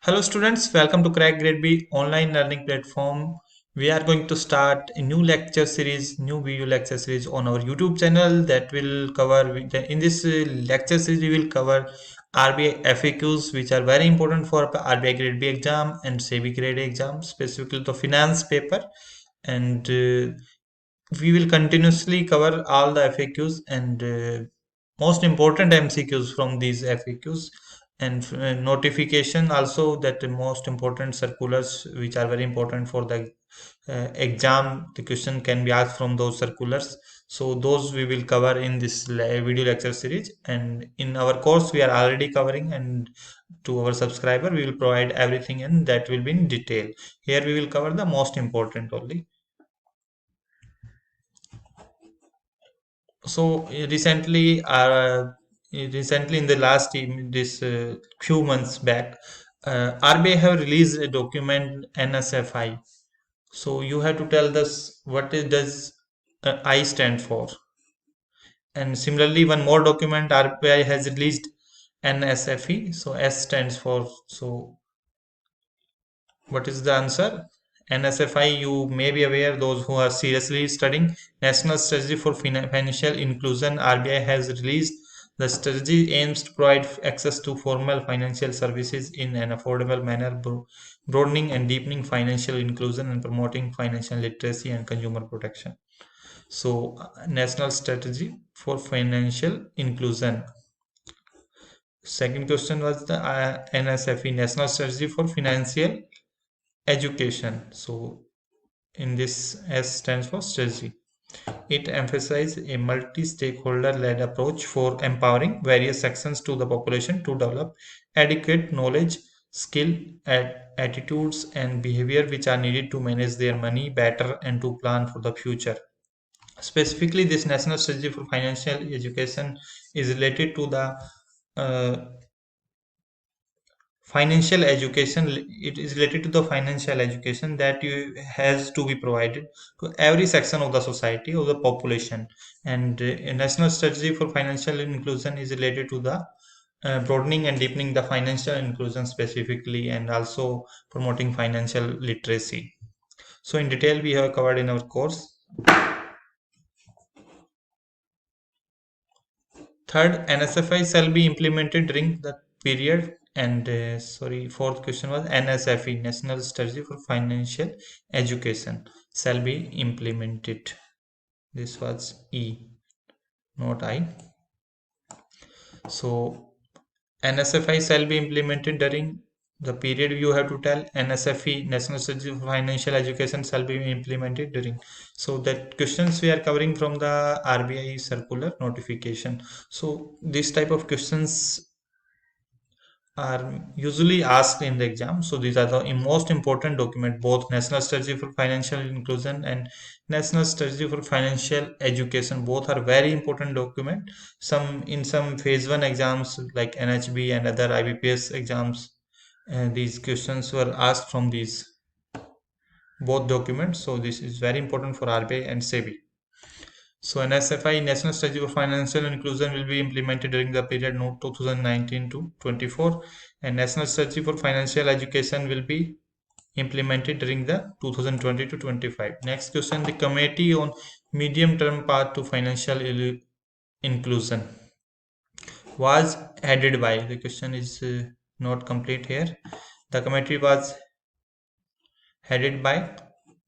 Hello students, welcome to Crack Grade B online learning platform. We are going to start a new lecture series, new video lecture series on our YouTube channel that will cover, in this lecture series we will cover RBI FAQs which are very important for RBI Grade B exam and SEBI Grade A exam, specifically the finance paper, and we will continuously cover all the FAQs and most important MCQs from these FAQs and notification also, that the most important circulars which are very important for the exam. The question can be asked from those circulars, so those we will cover in this video lecture series, and in our course we are already covering, and to our subscriber we will provide everything, and that will be in detail. Here we will cover the most important only. So recently in the last this few months back, RBI have released a document NSFI. So you have to tell us what is does I stand for. And similarly, one more document RBI has released NSFE. So S stands for. So what is the answer? NSFI, you may be aware, those who are seriously studying National Strategy for Financial Inclusion, RBI has released. The strategy aims to provide access to formal financial services in an affordable manner, broadening and deepening financial inclusion and promoting financial literacy and consumer protection. So, National Strategy for Financial Inclusion. Second question was the NSFE, National Strategy for Financial Education. So in this, S stands for strategy. It emphasizes a multi-stakeholder led approach for empowering various sections to the population to develop adequate knowledge, skill, attitudes and behavior which are needed to manage their money better and to plan for the future. Specifically, this national strategy for financial education is related to the financial education. It is related to the financial education that you has to be provided to every section of the society, of the population. And a national strategy for financial inclusion is related to the broadening and deepening the financial inclusion specifically, and also promoting financial literacy. So in detail we have covered in our course. Third, NSFI shall be implemented during the period, and fourth question was NSFE, National Strategy for Financial Education, shall be implemented. This was E, not I. So NSFI shall be implemented during the period. You have to tell NSFE, National Strategy for Financial Education, shall be implemented during. So that questions we are covering from the RBI circular notification. So this type of questions are usually asked in the exam. So these are the most important document, both National Strategy for Financial Inclusion and National Strategy for Financial Education. Both are very important document. Some phase 1 exams like NHB and other IBPS exams, these questions were asked from these both documents. So this is very important for RBI and SEBI. So NSFI, National Strategy for Financial Inclusion, will be implemented during the period 2019 to 24, and National Strategy for Financial Education will be implemented during the 2020 to 25. Next question, the Committee on Medium Term Path to Financial Inclusion was headed by, the question is not complete here. The committee was headed by,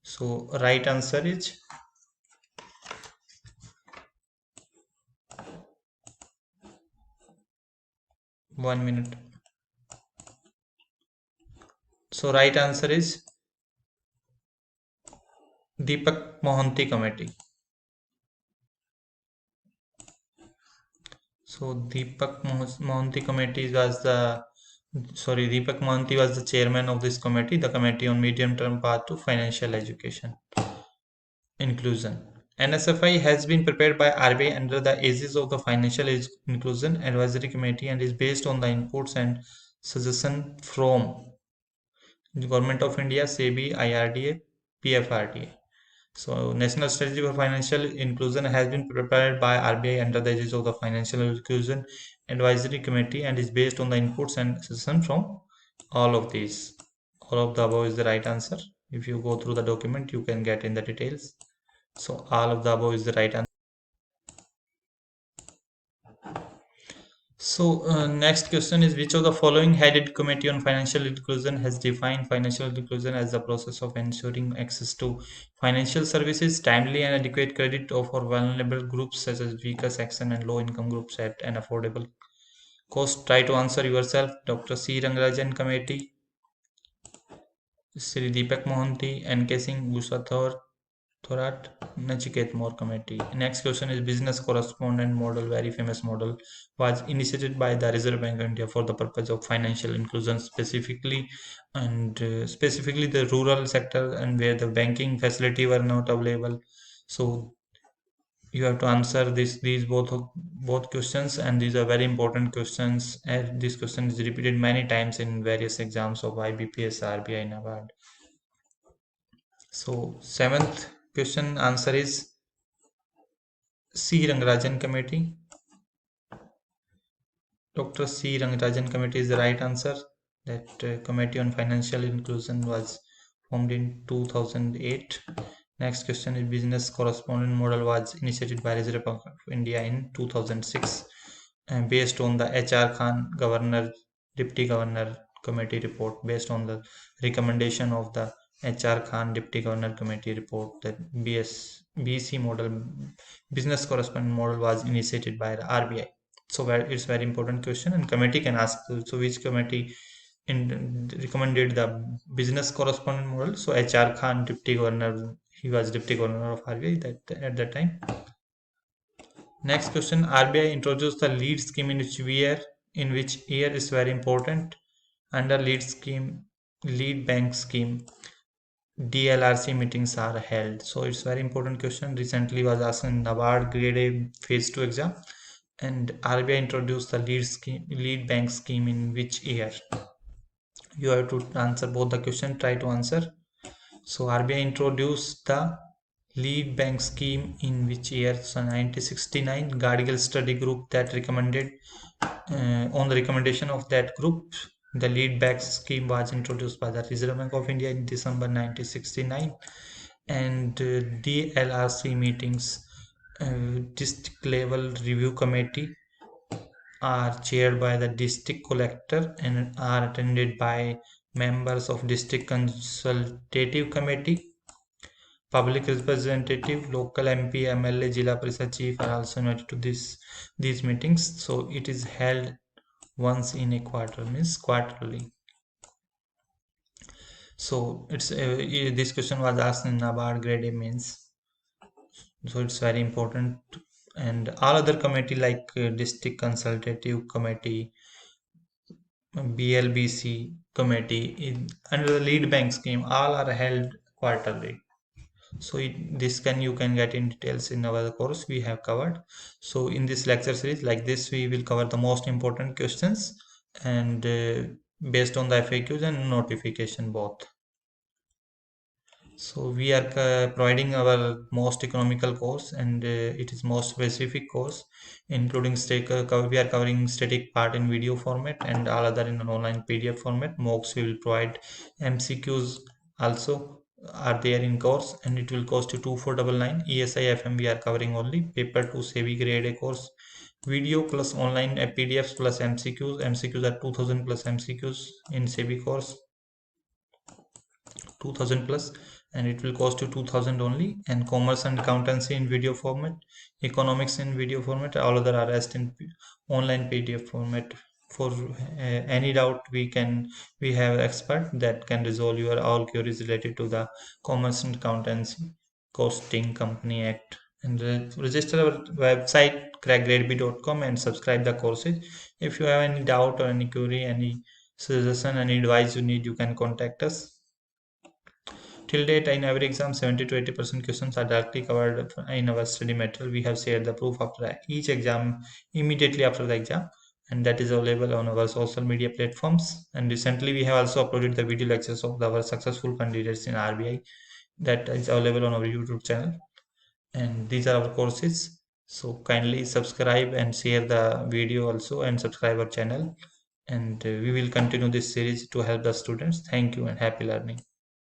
so right answer is 1 minute. So right answer is Deepak Mohanty Committee. So Deepak Mohanty Committee was Deepak Mohanty was the chairman of this committee, the Committee on Medium Term Path to Financial Education Inclusion. NSFI has been prepared by RBI under the aegis of the Financial Inclusion Advisory Committee and is based on the inputs and suggestions from the Government of India, SEBI, IRDA, PFRDA. So, National Strategy for Financial Inclusion has been prepared by RBI under the aegis of the Financial Inclusion Advisory Committee and is based on the inputs and suggestions from All of these. All of the above is the right answer. If you go through the document, you can get in the details. So all of the above is the right answer. So next question is, which of the following headed Committee on Financial Inclusion has defined financial inclusion as the process of ensuring access to financial services, timely and adequate credit for vulnerable groups such as weaker section and low income groups at an affordable cost? Try to answer yourself. Dr. C. Rangarajan Committee, Sri Deepak Mohanty, N.K. Singh, Usha Thorat, Nachiket More Committee. Next question is, business correspondent model, very famous model, was initiated by the Reserve Bank of India for the purpose of financial inclusion, specifically the rural sector and where the banking facility were not available. So you have to answer these both questions, and these are very important questions. And this question is repeated many times in various exams of IBPS, RBI, NABARD. So seventh question answer is C. Rangarajan Committee. Dr. C. Rangarajan Committee is the right answer. That Committee on Financial Inclusion was formed in 2008. Next question is, business correspondent model was initiated by Reserve Bank of India in 2006 based on the HR Khan Governor Deputy Governor Committee report. Based on the recommendation of the HR Khan Deputy Governor Committee report, that BC model, business correspondent model, was initiated by the RBI. So it's very important question, and committee can ask. So which committee recommended the business correspondent model? So HR Khan, Deputy Governor, he was Deputy Governor of RBI at that time. Next question, RBI introduced the lead scheme in which year is very important. Under lead bank scheme, DLRC meetings are held. So it's very important question. Recently was asked in NABARD Grade A Phase 2 exam. And RBI introduced the lead bank scheme in which year? You have to answer both the question. Try to answer. So RBI introduced the lead bank scheme in which year? So 1969. Gardigal study group that recommended on the recommendation of that group, the lead bank scheme was introduced by the Reserve Bank of India in December 1969. And DLRC meetings, district level review committee, are chaired by the district collector and are attended by members of district consultative committee, public representative, local MP, MLA, Jila Parishad chief are also invited to these meetings. So it is held once in a quarter, means quarterly. So it's this question was asked in NABARD Grade A means. So it's very important. And all other committee like district consultative committee, BLBC committee under the lead bank scheme, all are held quarterly. So you can get in details in our course we have covered. So in this lecture series like this, we will cover the most important questions and based on the FAQs and notification both. So we are providing our most economical course, and it is most specific course, including we are covering static part in video format and all other in an online PDF format. Mocks we will provide, MCQs also are there in course, and it will cost you 2499. ESI FM we are covering only. Paper 2 SEBI Grade A course, video plus online PDFs plus MCQs. MCQs are 2000 plus MCQs in SEBI course, 2000 plus, and it will cost you 2000 only. And commerce and accountancy in video format, economics in video format, all other are rest in online PDF format. For any doubt, we have expert that can resolve your all queries related to the commerce and accountancy, costing, company act. And register our website crackgradeb.com and subscribe the courses. If you have any doubt or any query, any suggestion, any advice you need, you can contact us. Till date, in every exam, 70 to 80% questions are directly covered in our study material. We have shared the proof after each exam, immediately after the exam, and that is available on our social media platforms. And recently, we have also uploaded the video lectures of our successful candidates in RBI that is available on our YouTube channel. And these are our courses. So kindly subscribe and share the video also, and subscribe our channel. and we will continue this series to help the students. Thank you and happy learning.